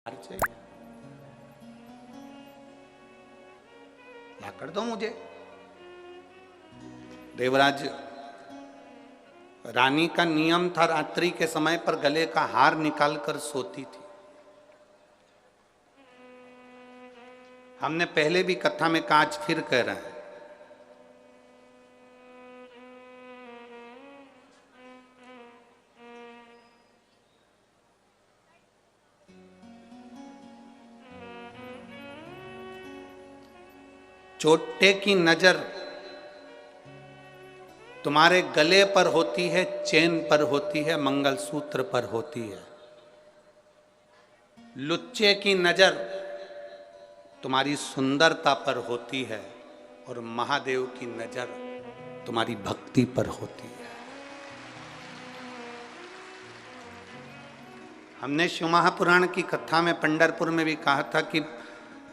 से ला कर दो मुझे। देवराज रानी का नियम था रात्रि के समय पर गले का हार निकालकर सोती थी। हमने पहले भी कथा में कहा, आज फिर कह रहे हैं, चोटे की नजर तुम्हारे गले पर होती है, चेन पर होती है, मंगलसूत्र पर होती है। लुच्चे की नजर तुम्हारी सुंदरता पर होती है और महादेव की नजर तुम्हारी भक्ति पर होती है। हमने शिव महापुराण की कथा में पंढरपुर में भी कहा था कि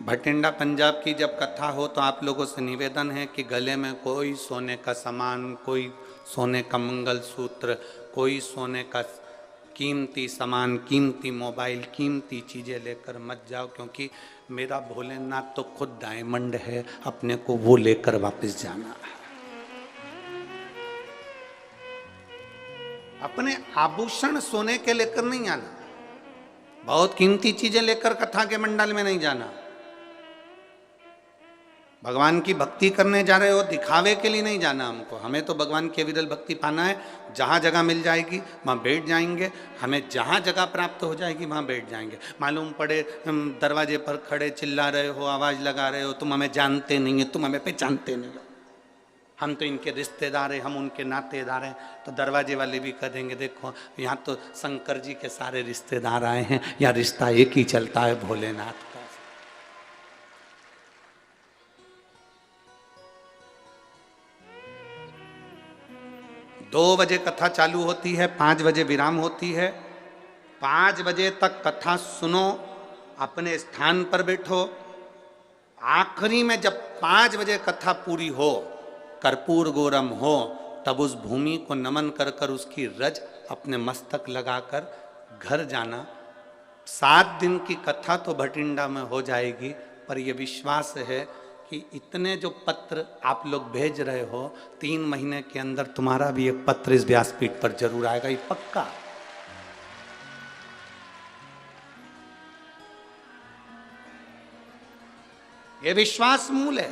भटिंडा पंजाब की जब कथा हो तो आप लोगों से निवेदन है कि गले में कोई सोने का सामान, कोई सोने का मंगलसूत्र, कोई सोने का कीमती सामान, कीमती मोबाइल, कीमती चीज़ें लेकर मत जाओ, क्योंकि मेरा भोलेनाथ तो खुद डायमंड है, अपने को वो लेकर वापस जाना है। अपने आभूषण सोने के लेकर नहीं आना, बहुत कीमती चीजें लेकर कथा के मंडल में नहीं जाना। भगवान की भक्ति करने जा रहे हो, दिखावे के लिए नहीं जाना हमको। हमें तो भगवान की अविरल भक्ति पाना है। जहाँ जगह मिल जाएगी वहाँ बैठ जाएंगे, हमें जहाँ जगह प्राप्त हो जाएगी वहाँ बैठ जाएंगे। मालूम पड़े दरवाजे पर खड़े चिल्ला रहे हो, आवाज़ लगा रहे हो, तुम हमें जानते नहीं है, तुम हमें पहचानते नहीं हो, हम तो इनके रिश्तेदार हैं, हम उनके नातेदार हैं, तो दरवाजे वाले भी कह देंगे, देखो यहाँ तो शंकर जी के सारे रिश्तेदार आए हैं, या रिश्ता एक ही चलता है भोलेनाथ का। 2 बजे कथा चालू होती है, 5 बजे विराम होती है। 5 बजे तक कथा सुनो, अपने स्थान पर बैठो। आखिरी में जब 5 बजे कथा पूरी हो, कर्पूर गौरम हो, तब उस भूमि को नमन कर कर उसकी रज अपने मस्तक लगाकर घर जाना। 7 दिन की कथा तो भटिंडा में हो जाएगी, पर यह विश्वास है कि इतने जो पत्र आप लोग भेज रहे हो, 3 महीने के अंदर तुम्हारा भी एक पत्र इस व्यासपीठ पर जरूर आएगा, ये पक्का। ये विश्वास मूल है।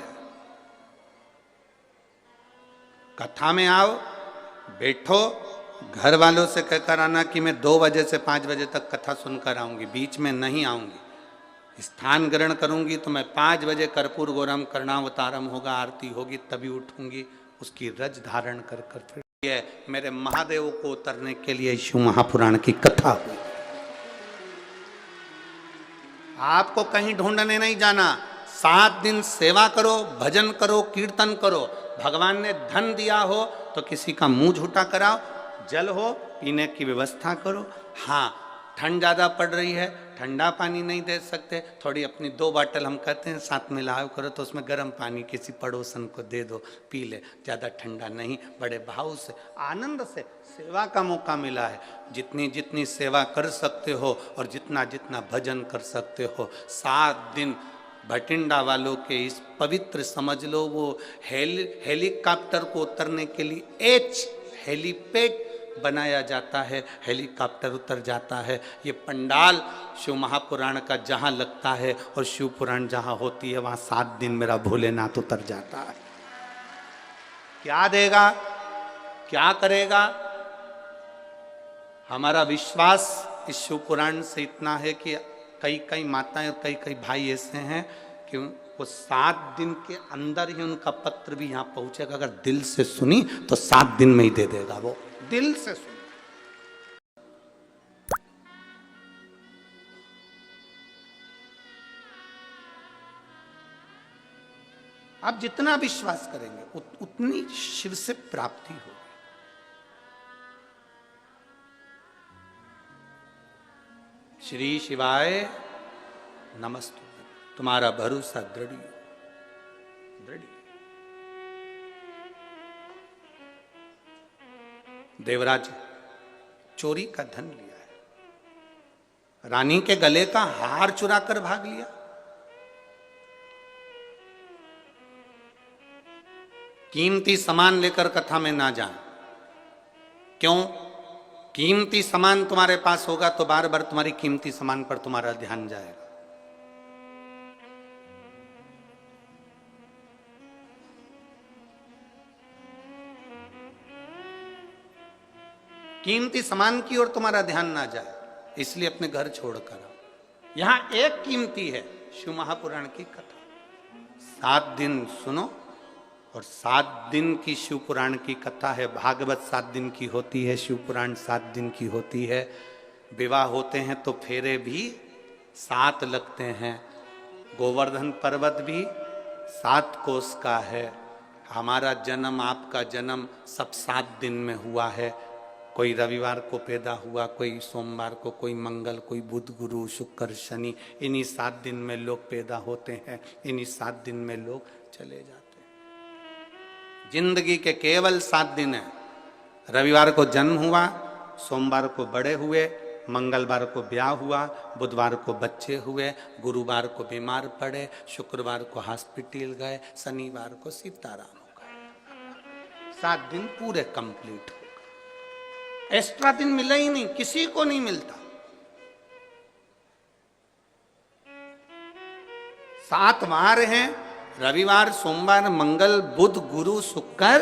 कथा में आओ, बैठो, घर वालों से कहकर आना कि मैं 2 बजे से 5 बजे तक कथा सुनकर आऊंगी, बीच में नहीं आऊंगी। स्थान ग्रहण करूंगी तो मैं 5 बजे कर्पूर गौरम कर्णावतारम होगा, आरती होगी, तभी उठूंगी, उसकी रज धारण कर कर फिर ये मेरे महादेव को उतरने के लिए शिव महापुराण की कथा हुई। आपको कहीं ढूंढने नहीं जाना। 7 दिन सेवा करो, भजन करो, कीर्तन करो। भगवान ने धन दिया हो तो किसी का मुंह झूठा कराओ, जल हो पीने की व्यवस्था करो। हाँ, ठंड ज़्यादा पड़ रही है, ठंडा पानी नहीं दे सकते, थोड़ी अपनी 2 बाटल हम कहते हैं साथ में लाओ करो, तो उसमें गर्म पानी किसी पड़ोसन को दे दो, पी ले, ज़्यादा ठंडा नहीं। बड़े भाव से, आनंद से सेवा का मौका मिला है। जितनी जितनी सेवा कर सकते हो और जितना जितना भजन कर सकते हो, 7 दिन भटिंडा वालों के इस पवित्र, समझ लो वो हेलीकॉप्टर को उतरने के लिए हेलीपैड बनाया जाता है, हेलीकॉप्टर उतर जाता है। ये पंडाल शिव महापुराण का जहाँ लगता है और शिव पुराण जहाँ होती है, वहाँ 7 दिन मेरा भोलेनाथ उतर जाता है। क्या देगा, क्या करेगा? हमारा विश्वास इस शिव पुराण से इतना है कि कई कई माताएं और कई कई भाई ऐसे हैं कि वो 7 दिन के अंदर ही उनका पत्र भी यहाँ पहुंचेगा। अगर दिल से सुनी तो 7 दिन में ही दे देगा, वो दिल से सुनी। आप जितना विश्वास करेंगे उतनी शिव से प्राप्ति होगी। श्री शिवाय नमस्तु। तुम्हारा भरोसा दृढ़ दृढ़। देवराज चोरी का धन लिया है, रानी के गले का हार चुरा कर भाग लिया। कीमती सामान लेकर कथा में ना जाए। क्यों? कीमती सामान तुम्हारे पास होगा तो बार बार तुम्हारी कीमती सामान पर तुम्हारा ध्यान जाएगा। कीमती सामान की ओर तुम्हारा ध्यान ना जाए, इसलिए अपने घर छोड़कर आओ। यहां एक कीमती है, शिव महापुराण की कथा। 7 दिन सुनो, और 7 दिन की शिव पुराण की कथा है। भागवत 7 दिन की होती है, शिव पुराण 7 दिन की होती है। विवाह होते हैं तो फेरे भी 7 लगते हैं। गोवर्धन पर्वत भी 7 कोस का है। हमारा जन्म, आपका जन्म सब 7 दिन में हुआ है। कोई रविवार को पैदा हुआ, कोई सोमवार को, कोई मंगल, कोई बुध, गुरु, शुक्र, शनि। इन्हीं 7 दिन में लोग पैदा होते हैं, इन्हीं 7 दिन में लोग चले जाते हैं। जिंदगी के केवल 7 दिन है। रविवार को जन्म हुआ, सोमवार को बड़े हुए, मंगलवार को ब्याह हुआ, बुधवार को बच्चे हुए, गुरुवार को बीमार पड़े, शुक्रवार को हॉस्पिटल गए, शनिवार को सीताराम हो गए। 7 दिन पूरे कंप्लीट हो। एक्स्ट्रा दिन मिला ही नहीं, किसी को नहीं मिलता। 7 वार हैं, रविवार, सोमवार, मंगल, बुध, गुरु, शुक्र,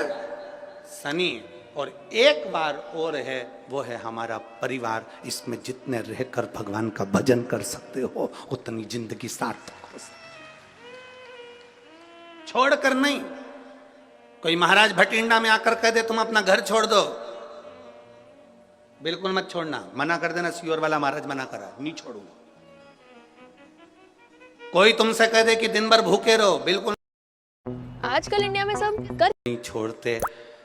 शनि, और एक बार और है, वो है हमारा परिवार। इसमें जितने रहकर भगवान का भजन कर सकते हो उतनी जिंदगी सार्थक हो सकती। छोड़कर नहीं। कोई महाराज भटिंडा में आकर कह दे तुम अपना घर छोड़ दो, बिल्कुल मत छोड़ना। मना कर देना, सियोर वाला महाराज मना करा, नहीं छोड़ूंगा। कोई तुमसे कह दे कि दिन भर भूखे रहो, बिल्कुल आजकल इंडिया में सब कर नहीं छोड़ते।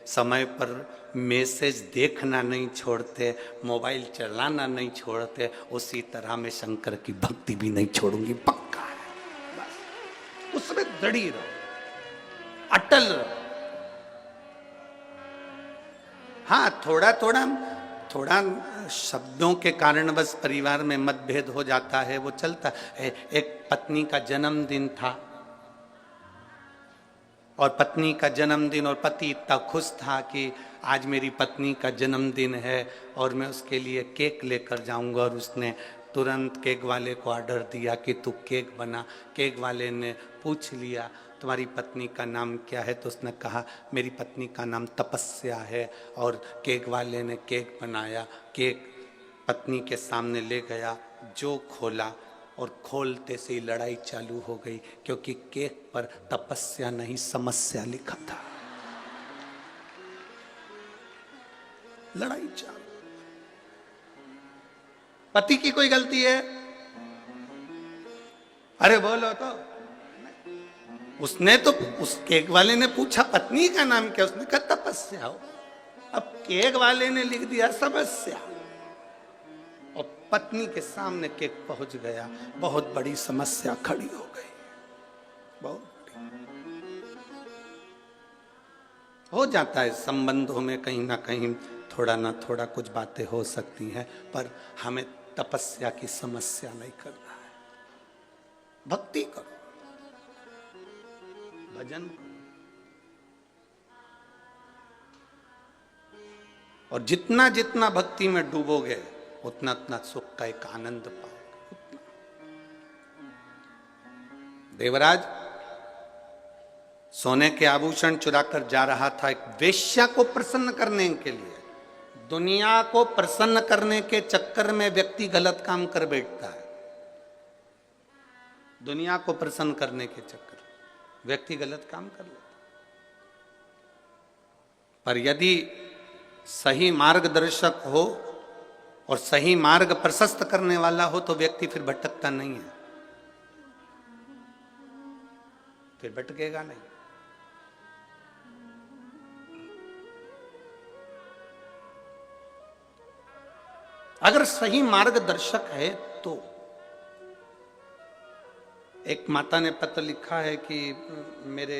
समय पर मैसेज देखना नहीं छोड़ते, मोबाइल चलाना नहीं छोड़ते। उसी तरह मैं शंकर की भक्ति भी नहीं छोड़ूंगी, पक्का है। बस उसमें दृढ़ी रहो, अटल रहो। हाँ, थोड़ा शब्दों के कारण बस परिवार में मतभेद हो जाता है, वो चलता है। एक पत्नी का जन्मदिन था, और पत्नी का जन्मदिन, और पति इतना खुश था कि आज मेरी पत्नी का जन्मदिन है और मैं उसके लिए केक लेकर जाऊंगा। और उसने तुरंत केक वाले को ऑर्डर दिया कि तू केक बना। केक वाले ने पूछ लिया तुम्हारी पत्नी का नाम क्या है, तो उसने कहा मेरी पत्नी का नाम तपस्या है। और केक वाले ने केक बनाया, केक पत्नी के सामने ले गया, जो खोला और खोलते से ही लड़ाई चालू हो गई, क्योंकि केक पर तपस्या नहीं समस्या लिखा था। लड़ाई चालू। पति की कोई गलती है? अरे बोलो तो। उसने तो, उस केक वाले ने पूछा पत्नी का नाम क्या, उसने कहा तपस्या हो। अब केक वाले ने लिख दिया समस्या, और पत्नी के सामने केक पहुंच गया। बहुत बड़ी समस्या खड़ी हो गई, बहुत बड़ी। हो जाता है संबंधों में, कहीं ना कहीं थोड़ा ना थोड़ा कुछ बातें हो सकती हैं, पर हमें तपस्या की समस्या नहीं करना है। भक्ति करो, भजन करो, और जितना जितना भक्ति में डूबोगे उतना उतना सुख का एक आनंद पाओगे। देवराज सोने के आभूषण चुराकर जा रहा था एक वेश्या को प्रसन्न करने के लिए। दुनिया को प्रसन्न करने के चक्कर में व्यक्ति गलत काम कर बैठता है। दुनिया को प्रसन्न करने के चक्कर में व्यक्ति गलत काम कर लेता है। पर यदि सही मार्गदर्शक हो और सही मार्ग प्रशस्त करने वाला हो तो व्यक्ति फिर भटकता नहीं है, फिर भटकेगा नहीं। अगर सही मार्गदर्शक है तो। एक माता ने पत्र लिखा है कि मेरे